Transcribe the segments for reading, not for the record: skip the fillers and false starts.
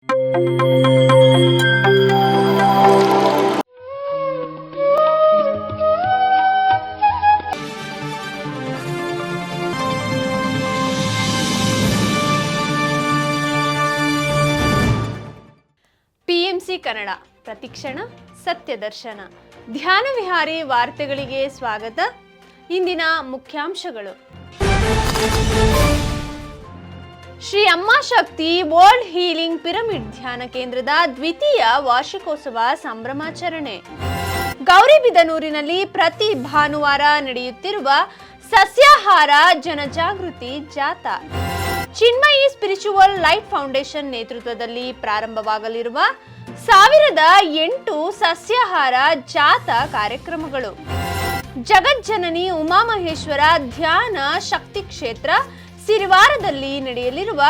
PMC Kannada ಪ್ರತಿಕ್ಷಣ ಸತ್ಯದರ್ಶನ ಧ್ಯಾನ ವಿಹಾರಿ ವಾರ್ತೆಗಳಿಗೆ ಸ್ವಾಗತ. ಇಂದಿನ ಮುಖ್ಯಾಂಶಗಳು. ಶ್ರೀ ಅಮ್ಮ ಶಕ್ತಿ ವರ್ಲ್ಡ್ ಹೀಲಿಂಗ್ ಪಿರಮಿಡ್ ಧ್ಯಾನ ಕೇಂದ್ರದ ದ್ವಿತೀಯ ವಾರ್ಷಿಕೋತ್ಸವ ಸಂಭ್ರಮಾಚರಣೆ. ಗೌರಿಬಿದನೂರಿನಲ್ಲಿ ಪ್ರತಿ ಭಾನುವಾರ ನಡೆಯುತ್ತಿರುವ ಸಸ್ಯಾಹಾರ ಜನಜಾಗೃತಿ ಜಾಥಾ. ಚಿನ್ಮಯಿ ಸ್ಪಿರಿಚುವಲ್ ಲೈಟ್ ಫೌಂಡೇಶನ್ ನೇತೃತ್ವದಲ್ಲಿ ಪ್ರಾರಂಭವಾಗಲಿರುವ 1008 ಸಸ್ಯಾಹಾರ ಜಾಥಾ ಕಾರ್ಯಕ್ರಮಗಳು. ಜಗಜ್ಜನನಿ ಉಮಾಮಹೇಶ್ವರ ಧ್ಯಾನ ಶಕ್ತಿ ಕ್ಷೇತ್ರ ಸಿರಿವಾರದಲ್ಲಿ ನಡೆಯಲಿರುವ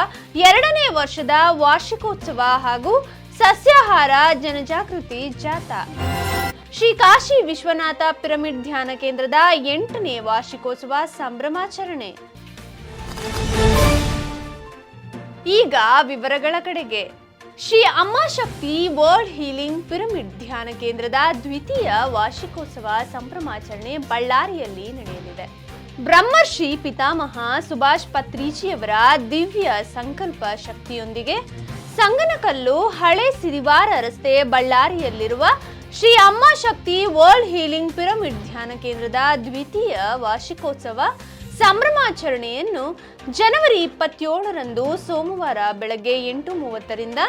2ನೇ ವರ್ಷದ ವಾರ್ಷಿಕೋತ್ಸವ ಹಾಗೂ ಸಸ್ಯಾಹಾರ ಜನಜಾಗೃತಿ ಜಾಥಾ. ಶ್ರೀ ಕಾಶಿ ವಿಶ್ವನಾಥ ಪಿರಮಿಡ್ ಧ್ಯಾನ ಕೇಂದ್ರದ 8ನೇ ವಾರ್ಷಿಕೋತ್ಸವ ಸಂಭ್ರಮಾಚರಣೆ. ಈಗ ವಿವರಗಳ ಕಡೆಗೆ. ಶ್ರೀ ಅಮ್ಮ ಶಕ್ತಿ ವರ್ಲ್ಡ್ ಹೀಲಿಂಗ್ ಪಿರಮಿಡ್ ಧ್ಯಾನ ಕೇಂದ್ರದ ದ್ವಿತೀಯ ವಾರ್ಷಿಕೋತ್ಸವ ಸಂಭ್ರಮಾಚರಣೆ ಬಳ್ಳಾರಿಯಲ್ಲಿ ನಡೆಯಲಿದೆ. ಬ್ರಹ್ಮರ್ಷಿ ಪಿತಾಮಹ ಸುಭಾಷ್ ಪತ್ರಿಜಿಯವರ ದಿವ್ಯ ಸಂಕಲ್ಪ ಶಕ್ತಿಯೊಂದಿಗೆ ಸಂಗನಕಲ್ಲು ಹಳೆ ಸಿರಿವಾರ ರಸ್ತೆ ಬಳ್ಳಾರಿಯಲ್ಲಿರುವ ಶ್ರೀ ಅಮ್ಮ ಶಕ್ತಿ ವರ್ಲ್ಡ್ ಹೀಲಿಂಗ್ ಪಿರಮಿಡ್ ಧ್ಯಾನ ಕೇಂದ್ರದ ದ್ವಿತೀಯ ವಾರ್ಷಿಕೋತ್ಸವ ಸಂಭ್ರಮಾಚರಣೆಯನ್ನು ಜನವರಿ 27ರಂದು ಸೋಮವಾರ ಬೆಳಗ್ಗೆ 8:30ರಿಂದ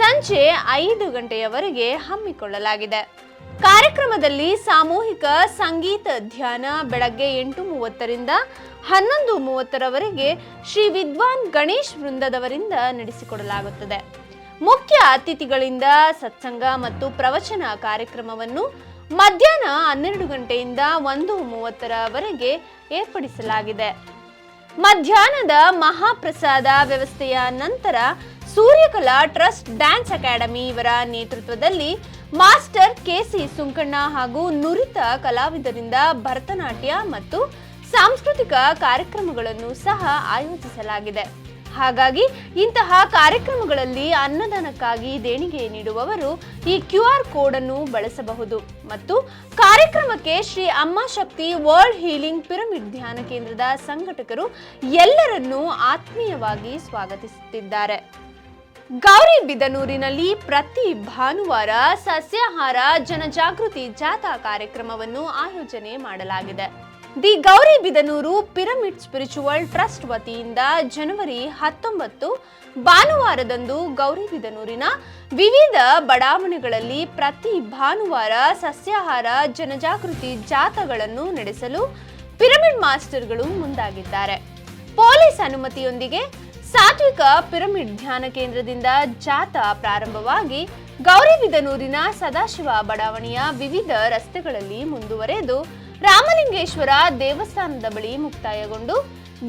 ಸಂಜೆ 5 ಗಂಟೆಯವರೆಗೆ ಹಮ್ಮಿಕೊಳ್ಳಲಾಗಿದೆ. ಕಾರ್ಯಕ್ರಮದಲ್ಲಿ ಸಾಮೂಹಿಕ ಸಂಗೀತ ಧ್ಯಾನ ಬೆಳಗ್ಗೆ 8:30ರಿಂದ 11:30ರವರೆಗೆ ಶ್ರೀ ವಿದ್ವಾನ್ ಗಣೇಶ್ ವೃಂದದವರಿಂದ ನಡೆಸಿಕೊಡಲಾಗುತ್ತದೆ. ಮುಖ್ಯ ಅತಿಥಿಗಳಿಂದ ಸತ್ಸಂಗ ಮತ್ತು ಪ್ರವಚನ ಕಾರ್ಯಕ್ರಮವನ್ನು ಮಧ್ಯಾಹ್ನ 12 ಗಂಟೆಯಿಂದ 1:30ರವರೆಗೆ ಏರ್ಪಡಿಸಲಾಗಿದೆ. ಮಧ್ಯಾಹ್ನದ ಮಹಾಪ್ರಸಾದ ವ್ಯವಸ್ಥೆಯ ನಂತರ ಸೂರ್ಯಕಲಾ ಟ್ರಸ್ಟ್ ಡ್ಯಾನ್ಸ್ ಅಕಾಡೆಮಿ ಇವರ ನೇತೃತ್ವದಲ್ಲಿ ಮಾಸ್ಟರ್ ಕೆಸಿ ಸುಂಕಣ್ಣ ಹಾಗೂ ನುರಿತ ಕಲಾವಿದರಿಂದ ಭರತನಾಟ್ಯ ಮತ್ತು ಸಾಂಸ್ಕೃತಿಕ ಕಾರ್ಯಕ್ರಮಗಳನ್ನು ಸಹ ಆಯೋಜಿಸಲಾಗಿದೆ. ಹಾಗಾಗಿ ಇಂತಹ ಕಾರ್ಯಕ್ರಮಗಳಲ್ಲಿ ಅನ್ನದಾನಕ್ಕಾಗಿ ದೇಣಿಗೆ ನೀಡುವವರು ಈ QR ಕೋಡ್ ಅನ್ನು ಬಳಸಬಹುದು ಮತ್ತು ಕಾರ್ಯಕ್ರಮಕ್ಕೆ ಶ್ರೀ ಅಮ್ಮ ಶಕ್ತಿ ವರ್ಲ್ಡ್ ಹೀಲಿಂಗ್ ಪಿರಮಿಡ್ ಧ್ಯಾನ ಕೇಂದ್ರದ ಸಂಘಟಕರು ಎಲ್ಲರನ್ನೂ ಆತ್ಮೀಯವಾಗಿ ಸ್ವಾಗತಿಸುತ್ತಿದ್ದಾರೆ. ಗೌರಿಬಿದನೂರಿನಲ್ಲಿ ಪ್ರತಿ ಭಾನುವಾರ ಸಸ್ಯಾಹಾರ ಜನಜಾಗೃತಿ ಜಾಥಾ ಕಾರ್ಯಕ್ರಮವನ್ನು ಆಯೋಜನೆ ಮಾಡಲಾಗಿದೆ. The Gauribidanur pyramid spiritual trust ವತಿಯಿಂದ ಜನವರಿ 19 ಭಾನುವಾರದಂದು ಗೌರಿಬಿದನೂರಿನ ವಿವಿಧ ಬಡಾವಣೆಗಳಲ್ಲಿ ಪ್ರತಿ ಭಾನುವಾರ ಸಸ್ಯಾಹಾರ ಜನಜಾಗೃತಿ ಜಾಥಾಗಳನ್ನು ನಡೆಸಲು ಪಿರಮಿಡ್ ಮಾಸ್ಟರ್ಗಳು ಮುಂದಾಗಿದ್ದಾರೆ. ಪೊಲೀಸ್ ಅನುಮತಿಯೊಂದಿಗೆ ಸಾತ್ವಿಕ ಪಿರಮಿಡ್ ಧ್ಯಾನ ಕೇಂದ್ರದಿಂದ ಜಾಥಾ ಪ್ರಾರಂಭವಾಗಿ ಗೌರಿಬಿದನೂರಿನ ಸದಾಶಿವ ಬಡಾವಣೆಯ ವಿವಿಧ ರಸ್ತೆಗಳಲ್ಲಿ ಮುಂದುವರೆದು ರಾಮಲಿಂಗೇಶ್ವರ ದೇವಸ್ಥಾನದ ಬಳಿ ಮುಕ್ತಾಯಗೊಂಡು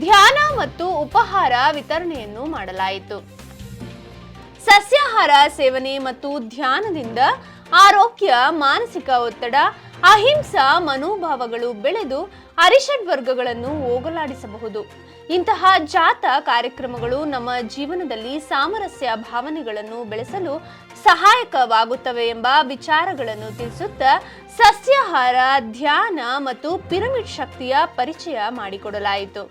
ಧ್ಯಾನ ಮತ್ತು ಉಪಹಾರ ವಿತರಣೆಯನ್ನು ಮಾಡಲಾಯಿತು. ಸಸ್ಯಾಹಾರ ಸೇವನೆ ಮತ್ತು ಧ್ಯಾನದಿಂದ ಆರೋಗ್ಯ, ಮಾನಸಿಕ ಒತ್ತಡ, ಅಹಿಂಸಾ ಮನೋಭಾವಗಳು ಬೆಳೆದು ಅರಿಷಡ್ ವರ್ಗಗಳನ್ನು ಹೋಗಲಾಡಿಸಬಹುದು. ಇಂತಹ ಜಾಥಾ ಕಾರ್ಯಕ್ರಮಗಳು ನಮ್ಮ ಜೀವನದಲ್ಲಿ ಸಾಮರಸ್ಯ ಭಾವನೆಗಳನ್ನು ಬೆಳೆಸಲು ಸಹಾಯಕವಾಗುತ್ತವೆ ಎಂಬ ವಿಚಾರಗಳನ್ನು ತಿಳಿಸುತ್ತಾ ಸಸ್ಯಾಹಾರ, ಧ್ಯಾನ ಮತ್ತು ಪಿರಮಿಡ್ ಶಕ್ತಿಯ ಪರಿಚಯ ಮಾಡಿಕೊಡಲಾಯಿತು.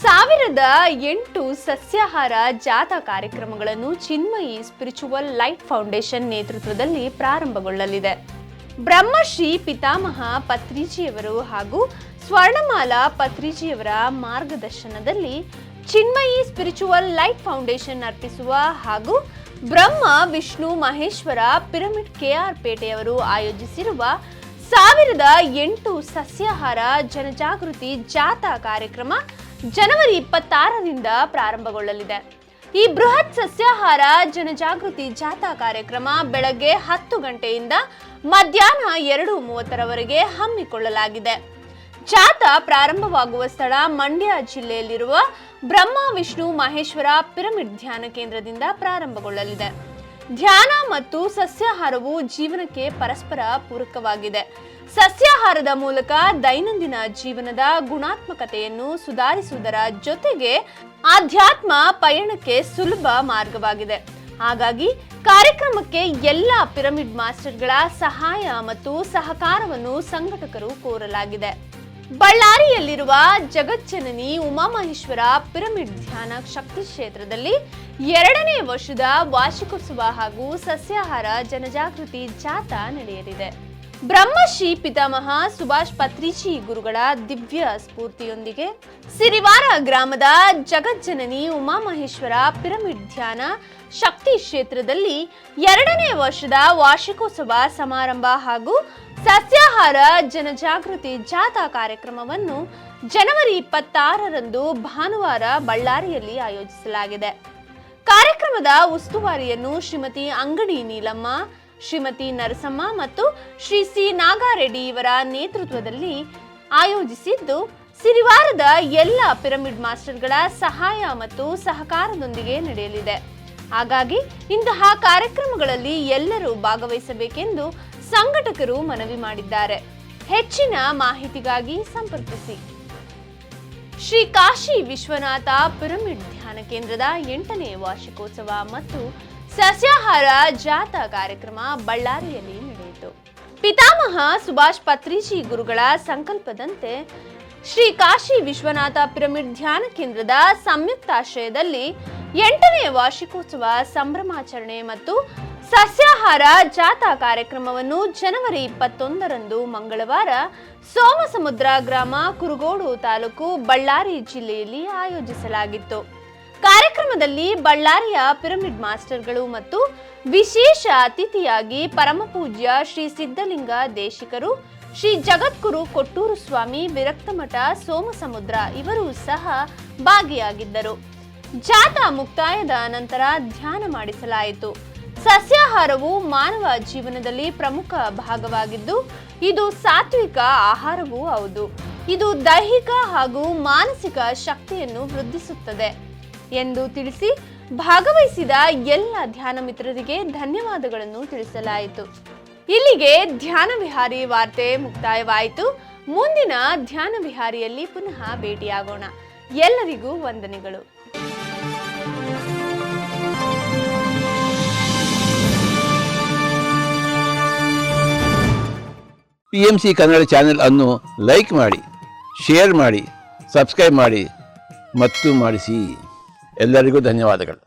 1008 ಸಸ್ಯಾಹಾರ ಜಾಥಾ ಕಾರ್ಯಕ್ರಮಗಳನ್ನು ಚಿನ್ಮಯಿ ಸ್ಪಿರಿಚುವಲ್ ಲೈಟ್ ಫೌಂಡೇಶನ್ ನೇತೃತ್ವದಲ್ಲಿ ಪ್ರಾರಂಭಗೊಳ್ಳಲಿದೆ. ಬ್ರಹ್ಮಶ್ರೀ ಪಿತಾಮಹ ಪತ್ರಿಜಿಯವರು ಹಾಗೂ ಸ್ವರ್ಣಮಾಲಾ ಪತ್ರಿಜಿಯವರ ಮಾರ್ಗದರ್ಶನದಲ್ಲಿ ಚಿನ್ಮಯಿ ಸ್ಪಿರಿಚುವಲ್ ಲೈಟ್ ಫೌಂಡೇಶನ್ ಅರ್ಪಿಸುವ ಹಾಗೂ ಬ್ರಹ್ಮ ವಿಷ್ಣು ಮಹೇಶ್ವರ ಪಿರಮಿಡ್ KR ಪೇಟೆಯವರು ಆಯೋಜಿಸಿರುವ 1008 ಸಸ್ಯಾಹಾರ ಜನಜಾಗೃತಿ ಜಾಥಾ ಕಾರ್ಯಕ್ರಮ ಜನವರಿ 26ರಿಂದ ಪ್ರಾರಂಭಗೊಳ್ಳಲಿದೆ. ಈ ಬೃಹತ್ ಸಸ್ಯಾಹಾರ ಜನಜಾಗೃತಿ ಜಾಥಾ ಕಾರ್ಯಕ್ರಮ ಬೆಳಗ್ಗೆ 10 ಗಂಟೆಯಿಂದ ಮಧ್ಯಾಹ್ನ 2:30ರವರೆಗೆ ಹಮ್ಮಿಕೊಳ್ಳಲಾಗಿದೆ. ಜಾಥಾ ಪ್ರಾರಂಭವಾಗುವ ಸ್ಥಳ ಮಂಡ್ಯ ಜಿಲ್ಲೆಯಲ್ಲಿರುವ ಬ್ರಹ್ಮ ವಿಷ್ಣು ಮಹೇಶ್ವರ ಪಿರಮಿಡ್ ಧ್ಯಾನ ಕೇಂದ್ರದಿಂದ ಪ್ರಾರಂಭಗೊಳ್ಳಲಿದೆ. ಧ್ಯಾನ ಮತ್ತು ಸಸ್ಯಾಹಾರವು ಜೀವನಕ್ಕೆ ಪರಸ್ಪರ ಪೂರಕವಾಗಿದೆ. ಸಸ್ಯಾಹಾರದ ಮೂಲಕ ದೈನಂದಿನ ಜೀವನದ ಗುಣಾತ್ಮಕತೆಯನ್ನು ಸುಧಾರಿಸುವುದರ ಜೊತೆಗೆ ಆಧ್ಯಾತ್ಮ ಪಯಣಕ್ಕೆ ಸುಲಭ ಮಾರ್ಗವಾಗಿದೆ. ಹಾಗಾಗಿ ಕಾರ್ಯಕ್ರಮಕ್ಕೆ ಎಲ್ಲ ಪಿರಮಿಡ್ ಮಾಸ್ಟರ್ಗಳ ಸಹಾಯ ಮತ್ತು ಸಹಕಾರವನ್ನು ಸಂಘಟಕರು ಕೋರಲಾಗಿದೆ. ಬಳ್ಳಾರಿಯಲ್ಲಿರುವ ಜಗಜ್ಜನನಿ ಉಮಾಮಹೇಶ್ವರ ಪಿರಮಿಡ್ ಧ್ಯಾನ ಶಕ್ತಿ ಕ್ಷೇತ್ರದಲ್ಲಿ 2ನೇ ವರ್ಷದ ವಾರ್ಷಿಕೋತ್ಸವ ಹಾಗೂ ಸಸ್ಯಾಹಾರ ಜನಜಾಗೃತಿ ಜಾಥಾ ನಡೆಯಲಿದೆ. ಬ್ರಹ್ಮಶ್ರೀ ಪಿತಾಮಹ ಸುಭಾಷ್ ಪತ್ರಿಜಿ ಗುರುಗಳ ದಿವ್ಯ ಸ್ಫೂರ್ತಿಯೊಂದಿಗೆ ಸಿರಿವಾರ ಗ್ರಾಮದ ಜಗಜ್ಜನನಿ ಉಮಾಮಹೇಶ್ವರ ಪಿರಮಿಡ್ ಧ್ಯಾನ ಶಕ್ತಿ ಕ್ಷೇತ್ರದಲ್ಲಿ 2ನೇ ವರ್ಷದ ವಾರ್ಷಿಕೋತ್ಸವ ಸಮಾರಂಭ ಹಾಗೂ ಸಸ್ಯಾಹಾರ ಜನಜಾಗೃತಿ ಜಾಥಾ ಕಾರ್ಯಕ್ರಮವನ್ನು ಜನವರಿ 26ರಂದು ಭಾನುವಾರ ಬಳ್ಳಾರಿಯಲ್ಲಿ ಆಯೋಜಿಸಲಾಗಿದೆ. ಕಾರ್ಯಕ್ರಮದ ಉಸ್ತುವಾರಿಯನ್ನು ಶ್ರೀಮತಿ ಅಂಗಡಿ ನೀಲಮ್ಮ, ಶ್ರೀಮತಿ ನರಸಮ್ಮ ಮತ್ತು ಶ್ರೀ ಸಿ ನಾಗಾರೆಡ್ಡಿ ಇವರ ನೇತೃತ್ವದಲ್ಲಿ ಆಯೋಜಿಸಿದ್ದು, ಸಿರಿವಾರದ ಎಲ್ಲ ಪಿರಮಿಡ್ ಮಾಸ್ಟರ್ಗಳ ಸಹಾಯ ಮತ್ತು ಸಹಕಾರದೊಂದಿಗೆ ನಡೆಯಲಿದೆ. ಹಾಗಾಗಿ ಇಂತಹ ಕಾರ್ಯಕ್ರಮಗಳಲ್ಲಿ ಎಲ್ಲರೂ ಭಾಗವಹಿಸಬೇಕೆಂದು ಸಂಘಟಕರು ಮನವಿ ಮಾಡಿದ್ದಾರೆ. ಹೆಚ್ಚಿನ ಮಾಹಿತಿಗಾಗಿ ಸಂಪರ್ಕಿಸಿ. ಶ್ರೀ ಕಾಶಿ ವಿಶ್ವನಾಥ ಪಿರಮಿಡ್ ಧ್ಯಾನ ಕೇಂದ್ರದ 8ನೇ ವಾರ್ಷಿಕೋತ್ಸವ ಮತ್ತು ಸಸ್ಯಾಹಾರ ಜಾಥಾ ಕಾರ್ಯಕ್ರಮ ಬಳ್ಳಾರಿಯಲ್ಲಿ ನಡೆಯಿತು. ಪಿತಾಮಹ ಸುಭಾಷ್ ಪತ್ರಿಜಿ ಗುರುಗಳ ಸಂಕಲ್ಪದಂತೆ ಶ್ರೀ ಕಾಶಿ ವಿಶ್ವನಾಥ ಪಿರಮಿಡ್ ಧ್ಯಾನ ಕೇಂದ್ರದ ಸಂಯುಕ್ತಾಶ್ರಯದಲ್ಲಿ 8ನೇ ವಾರ್ಷಿಕೋತ್ಸವ ಸಂಭ್ರಮಾಚರಣೆ ಮತ್ತು ಸಸ್ಯಾಹಾರ ಜಾಥಾ ಕಾರ್ಯಕ್ರಮವನ್ನು ಜನವರಿ 21ರಂದು ಮಂಗಳವಾರ ಸೋಮಸಮುದ್ರ ಗ್ರಾಮ, ಕುರುಗೋಡು ತಾಲೂಕು, ಬಳ್ಳಾರಿ ಜಿಲ್ಲೆಯಲ್ಲಿ ಆಯೋಜಿಸಲಾಗಿತ್ತು. ಕಾರ್ಯಕ್ರಮದಲ್ಲಿ ಬಳ್ಳಾರಿಯ ಪಿರಮಿಡ್ ಮಾಸ್ಟರ್ಗಳು ಮತ್ತು ವಿಶೇಷ ಅತಿಥಿಯಾಗಿ ಪರಮಪೂಜ್ಯ ಶ್ರೀ ಸಿದ್ಧಲಿಂಗ ದೇಶಿಕರು, ಶ್ರೀ ಜಗದ್ಗುರು ಕೊಟ್ಟೂರು ಸ್ವಾಮಿ ವಿರಕ್ತಮಠ ಸೋಮಸಮುದ್ರ ಇವರು ಸಹ ಭಾಗಿಯಾಗಿದ್ದರು. ಜಾಥಾ ಮುಕ್ತಾಯದ ನಂತರ ಧ್ಯಾನ ಮಾಡಿಸಲಾಯಿತು. ಸಸ್ಯಾಹಾರವು ಮಾನವ ಜೀವನದಲ್ಲಿ ಪ್ರಮುಖ ಭಾಗವಾಗಿದ್ದು, ಇದು ಸಾತ್ವಿಕ ಆಹಾರವೂ ಹೌದು. ಇದು ದೈಹಿಕ ಹಾಗೂ ಮಾನಸಿಕ ಶಕ್ತಿಯನ್ನು ವೃದ್ಧಿಸುತ್ತದೆ ಎಂದು ತಿಳಿಸಿ ಭಾಗವಹಿಸಿದ ಎಲ್ಲ ಧ್ಯಾನ ಮಿತ್ರರಿಗೆ ಧನ್ಯವಾದಗಳನ್ನು ತಿಳಿಸಲಾಯಿತು. ಇಲ್ಲಿಗೆ ಧ್ಯಾನ ವಿಹಾರಿ ವಾರ್ತೆ ಮುಕ್ತಾಯವಾಯಿತು. ಮುಂದಿನ ಧ್ಯಾನ ವಿಹಾರಿಯಲ್ಲಿ ಪುನಃ ಭೇಟಿಯಾಗೋಣ. ಎಲ್ಲರಿಗೂ ವಂದನೆಗಳು. PMC ಕನ್ನಡ ಚಾನೆಲ್ ಅನ್ನು ಲೈಕ್ ಮಾಡಿ, ಶೇರ್ ಮಾಡಿ, ಸಬ್ಸ್ಕ್ರೈಬ್ ಮಾಡಿ ಮತ್ತು ಮಾಡಿಸಿ. ಎಲ್ಲರಿಗೂ ಧನ್ಯವಾದಗಳು.